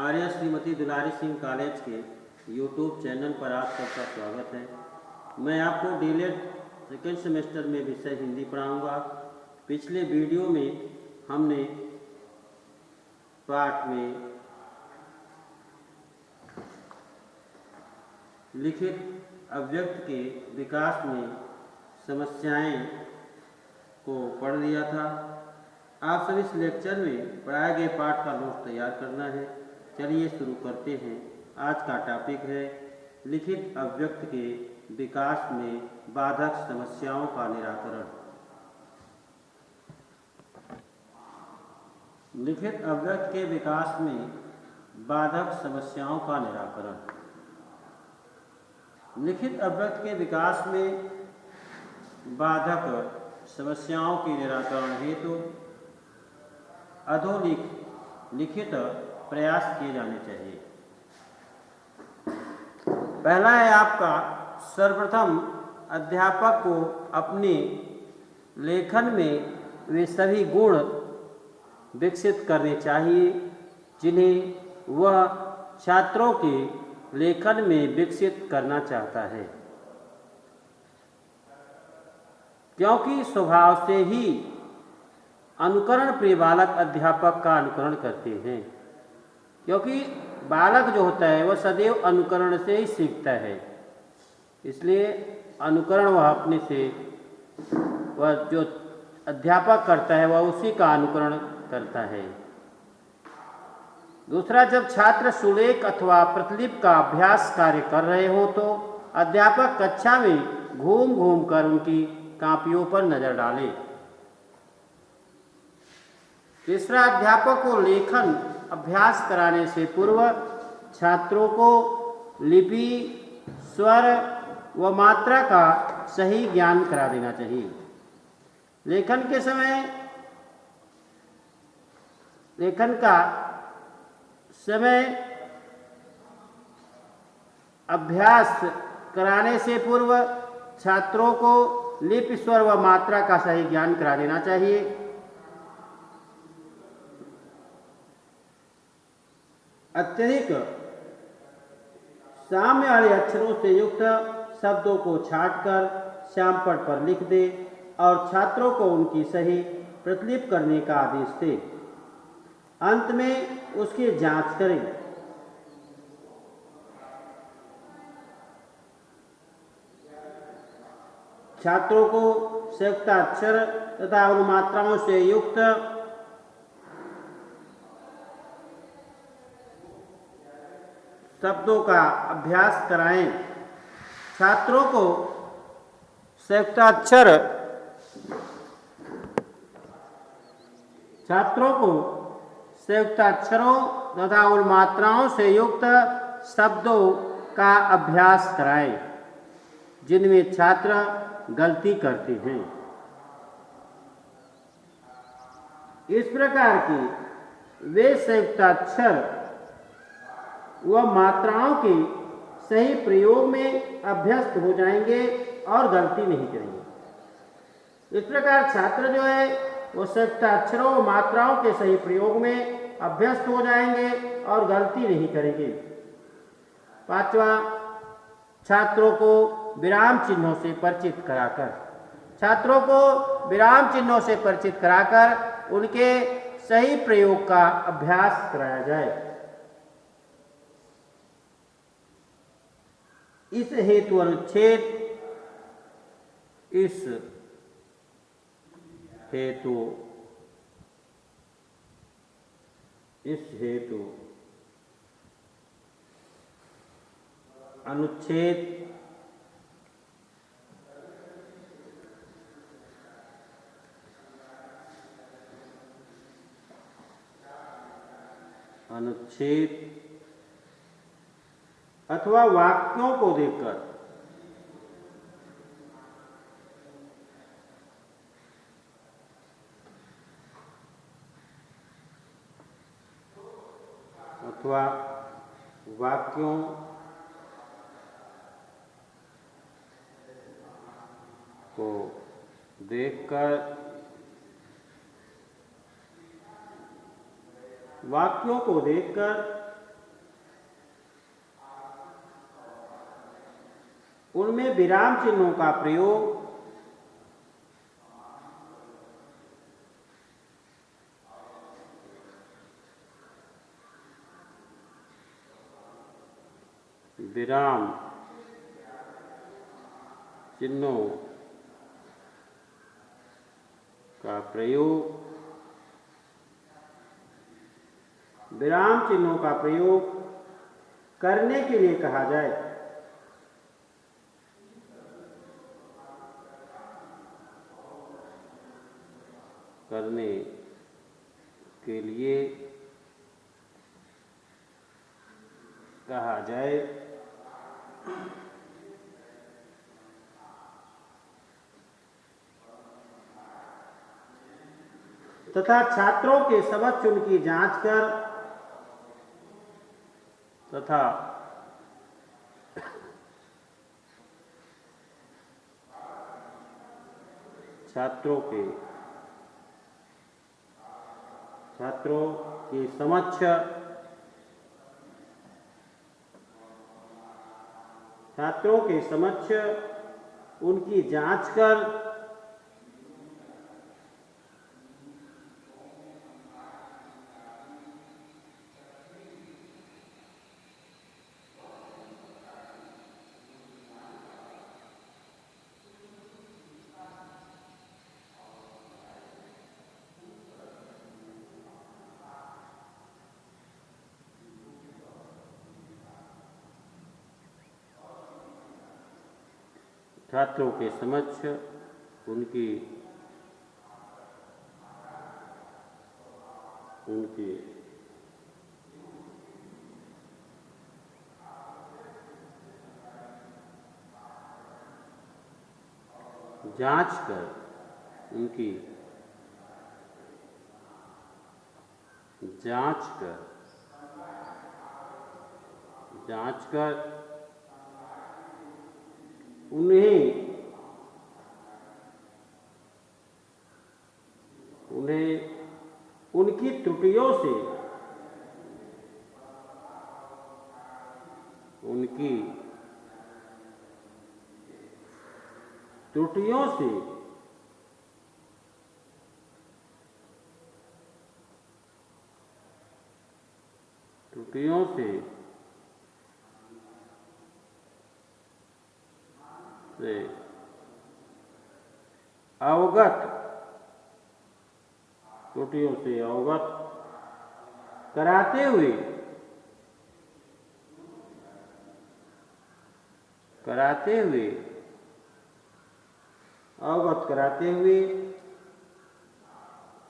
आर्य श्रीमती दुलारी Singh college के YouTube channel पर आप सबका स्वागत है। मैं आपको डीएलएड सेकेंड सेमेस्टर में विषय हिंदी पढ़ाऊंगा। पिछले वीडियो में हमने पाठ में लिखित अव्यक्त के विकास में समस्याएं को पढ़ लिया था। आप सभी इस लेक्चर में पढ़ाए गए पाठ का नोट तैयार करना है। चलिए शुरू करते हैं। आज का टॉपिक है लिखित अव्यक्त के विकास में बाधक समस्याओं का निराकरण। लिखित अव्यक्त के विकास में बाधक समस्याओं का निराकरण। लिखित अव्यक्त के विकास में बाधक समस्याओं के निराकरण हेतु अधोलिखित प्रयास किए जाने चाहिए। पहला है आपका, सर्वप्रथम अध्यापक को अपने लेखन में वे सभी गुण विकसित करने चाहिए जिन्हें वह छात्रों के लेखन में विकसित करना चाहता है, क्योंकि स्वभाव से ही अनुकरण प्रिय बालक अध्यापक का अनुकरण करते हैं। क्योंकि बालक जो होता है वह सदैव अनुकरण से ही सीखता है, इसलिए अनुकरण वह अपने से वह जो अध्यापक करता है वह उसी का अनुकरण करता है। दूसरा, जब छात्र सुलेख अथवा प्रतिलिपि का अभ्यास कार्य कर रहे हो तो अध्यापक कक्षा में घूम घूम कर उनकी कापियों पर नजर डाले। तीसरा, अध्यापक को लेखन अभ्यास कराने से पूर्व छात्रों को लिपि, स्वर व मात्रा का सही ज्ञान करा देना चाहिए। लेखन का समय अभ्यास कराने से पूर्व छात्रों को लिपि, स्वर व मात्रा का सही ज्ञान करा देना चाहिए। अत्यधिक साम्य वाले अक्षरों से युक्त शब्दों को छांटकर श्यामपट पर लिख दे और छात्रों को उनकी सही प्रतिलिपि करने का आदेश दे। अंत में उसकी जांच करें। छात्रों को संयुक्ताक्षर तथा उन मात्राओं से युक्त शब्दों का अभ्यास कराएं। छात्रों को संयुक्ताक्षरों तथा उन मात्राओं से युक्त शब्दों का अभ्यास कराएं जिनमें छात्र गलती करते हैं। इस प्रकार की वे संयुक्ताक्षर व मात्राओं के सही प्रयोग में अभ्यस्त हो जाएंगे और गलती नहीं करेंगे। इस प्रकार छात्र जो है वो संयुक्ताक्षरों व मात्राओं के सही प्रयोग में अभ्यस्त हो जाएंगे और गलती नहीं करेंगे। पांचवा, छात्रों को विराम चिन्हों से परिचित कराकर उनके सही प्रयोग का अभ्यास कराया जाए। इस हेतु अनुच्छेद अथवा वाक्यों को देखकर वाक्यों को देखकर उनमें विराम चिन्हों का प्रयोग विराम चिन्हों का प्रयोग विराम चिन्हों का प्रयोग करने के लिए कहा जाए। करने के लिए कहा जाए। तथा छात्रों के समक्ष उनकी जांच कर तथा छात्रों के समक्ष उनकी जांच कर छात्रों के समक्ष उनकी जांच कर उन्हें उनकी त्रुटियों से अवगत कराते हुए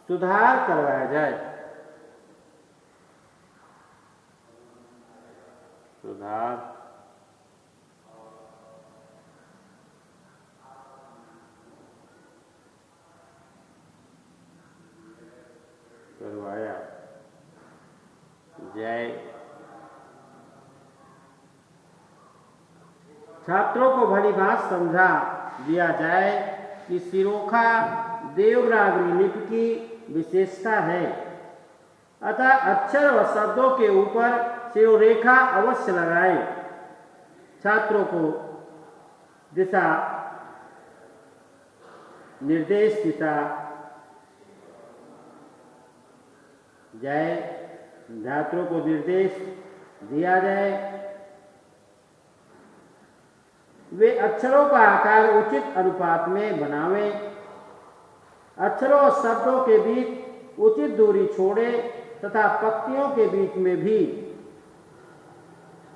सुधार करवाया जाए। करवाया जाए। छात्रों को भली भांति समझा दिया जाए कि सिरोखा देवनागरी लिपि की विशेषता है, अतः अक्षर व शब्दों के ऊपर शिरोरेखा अवश्य लगाए। छात्रों को दिशा निर्देश दिया जाए। वे अक्षरों का आकार उचित अनुपात में बनावें। अक्षरों और शब्दों के बीच उचित दूरी छोड़े तथा पंक्तियों के बीच में भी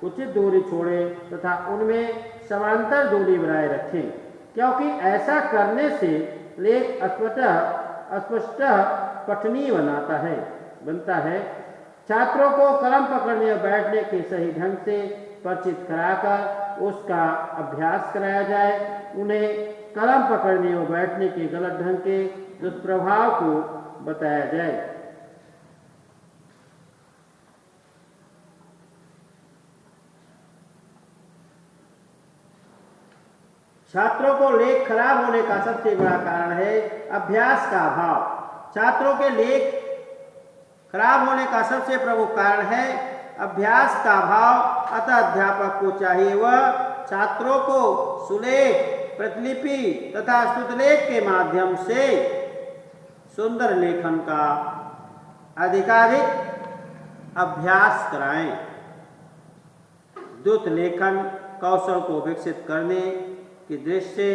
उचित दूरी छोड़े तथा उनमें समांतर दूरी बनाए रखें, क्योंकि ऐसा करने से लेख अस्पष्ट पठनीय बनता है। छात्रों को कलम पकड़ने और बैठने के सही ढंग से परिचित कराकर उसका अभ्यास कराया जाए। उन्हें कलम पकड़ने और बैठने के गलत ढंग के दुष्प्रभाव को बताया जाए। छात्रों को लेख खराब होने का सबसे बड़ा कारण है अभ्यास का अभाव। छात्रों के लेख खराब होने का सबसे प्रमुख कारण है अभ्यास का अभाव। अतः अध्यापक को चाहिए वह छात्रों को सुलेख, प्रतिलिपि तथा स्तुतिलेख के माध्यम से सुंदर लेखन का अधिकाधिक अभ्यास कराएं। द्रुत लेखन कौशल को विकसित करने की दृष्टि से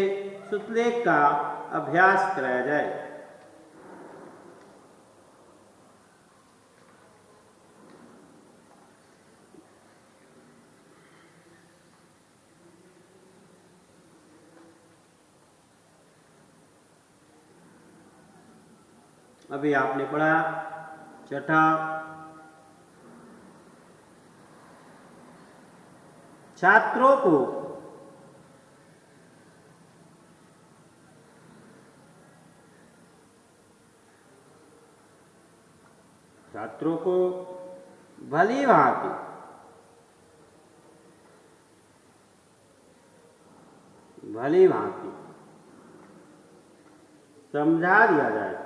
स्तुतिलेख का अभ्यास कराया जाए। अभी आपने पढ़ा छठा, छात्रों को भली भांति समझा दिया जाए।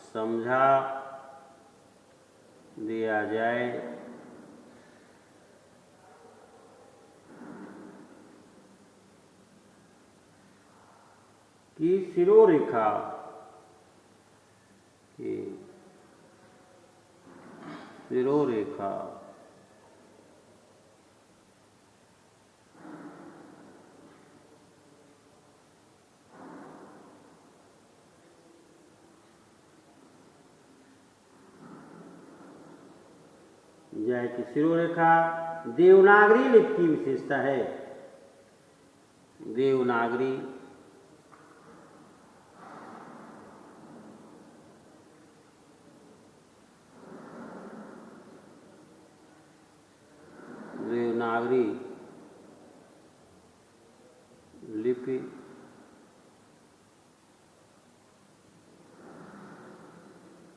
समझा दिया जाए कि शिरोरेखा शिरोरेखा देवनागरी लिपि की विशेषता है। देवनागरी लिपि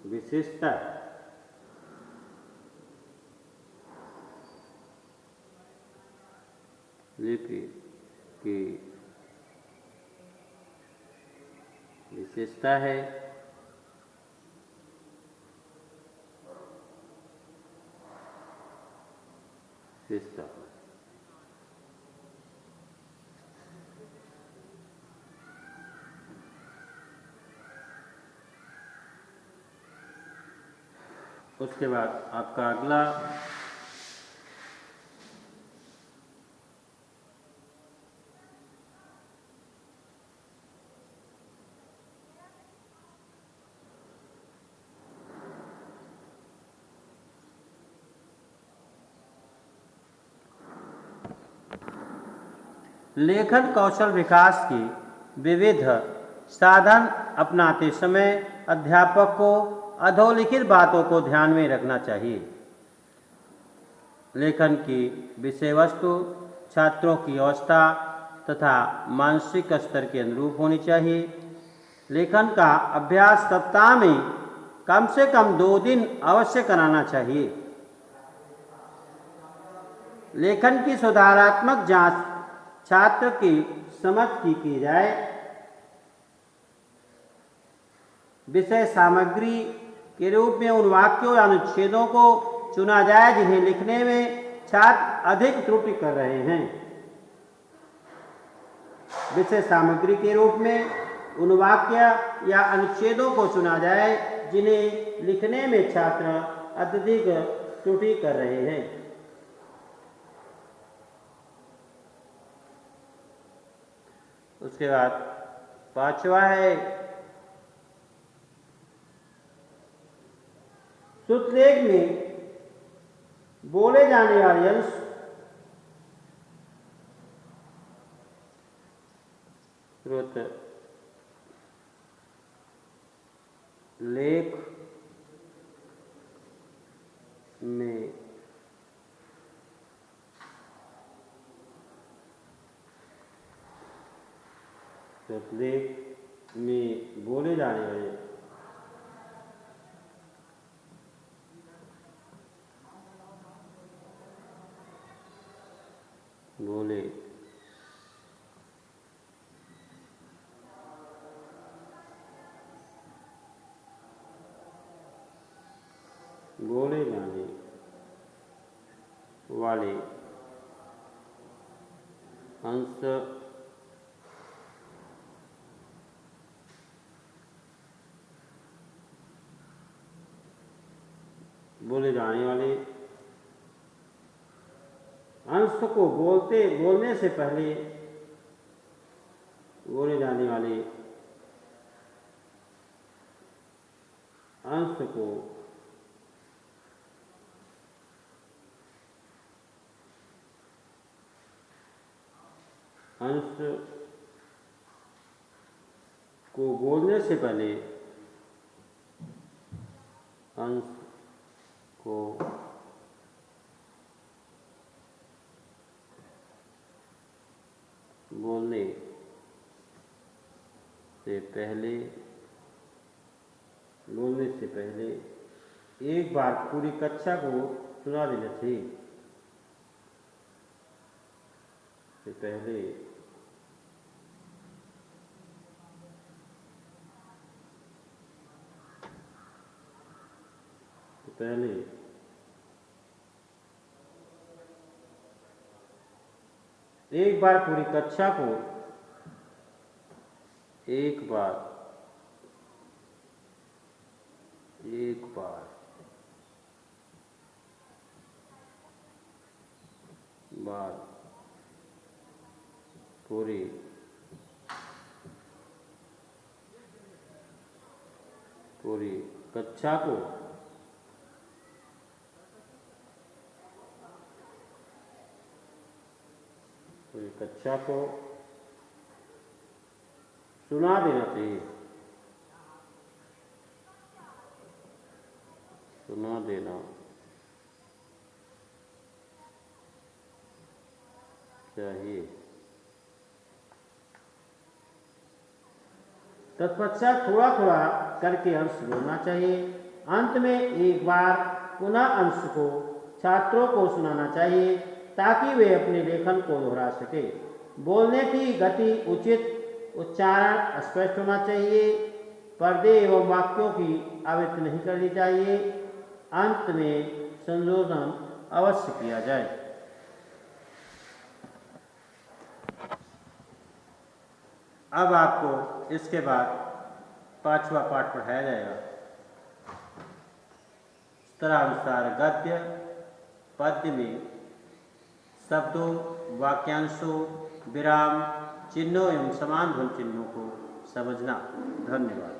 विशेषता लिपि की विशेषता है। उसके बाद आपका अगला लेखन कौशल विकास की विविध साधन अपनाते समय अध्यापक को अधोलिखित बातों को ध्यान में रखना चाहिए। लेखन की विषय वस्तु छात्रों की अवस्था तथा मानसिक स्तर के अनुरूप होनी चाहिए। लेखन का अभ्यास सप्ताह में कम से कम 2 दिन अवश्य कराना चाहिए। लेखन की सुधारात्मक जांच छात्र की समझ की जाए। विषय सामग्री के रूप में उन वाक्यों या अनुच्छेदों को चुना जाए जिन्हें लिखने में छात्र अधिक त्रुटि कर रहे हैं। विषय सामग्री के रूप में उन वाक्य या अनुच्छेदों को चुना जाए जिन्हें लिखने में छात्र अत्यधिक त्रुटि कर रहे हैं। उसके बाद 5वां है स्तुतिलेख में बोले जाने वाले अंश लेख में बोले जाने वाले बोले जाने वाले अंश बोले जाने वाले अंश को बोलने से पहले बोले जाने वाले अंश को बोलने से पहले अंश को बोलने से पहले एक बार पूरी कक्षा को सुना देना चाहिए। से पहले एक बार पूरी कक्षा को एक बार पूरी कक्षा को सुना देना चाहिए। तत्पश्चात थोड़ा थोड़ा करके अंश बोलना चाहिए। अंत में एक बार पुनः अंश को छात्रों को सुनाना चाहिए ताकि वे अपने लेखन को दोहरा सके। बोलने की गति उचित, उच्चारण स्पष्ट होना चाहिए। पर्दे एवं वाक्यों की आवृत्ति नहीं करनी चाहिए। अंत में संशोधन अवश्य किया जाए। अब आपको इसके बाद 5वां पाठ पढ़ाया जाएगा। स्तरानुसार गद्य पद्य में शब्दों, वाक्यांशों, विराम चिन्हों एवं समान ध्वनि चिन्हों को समझना। धन्यवाद।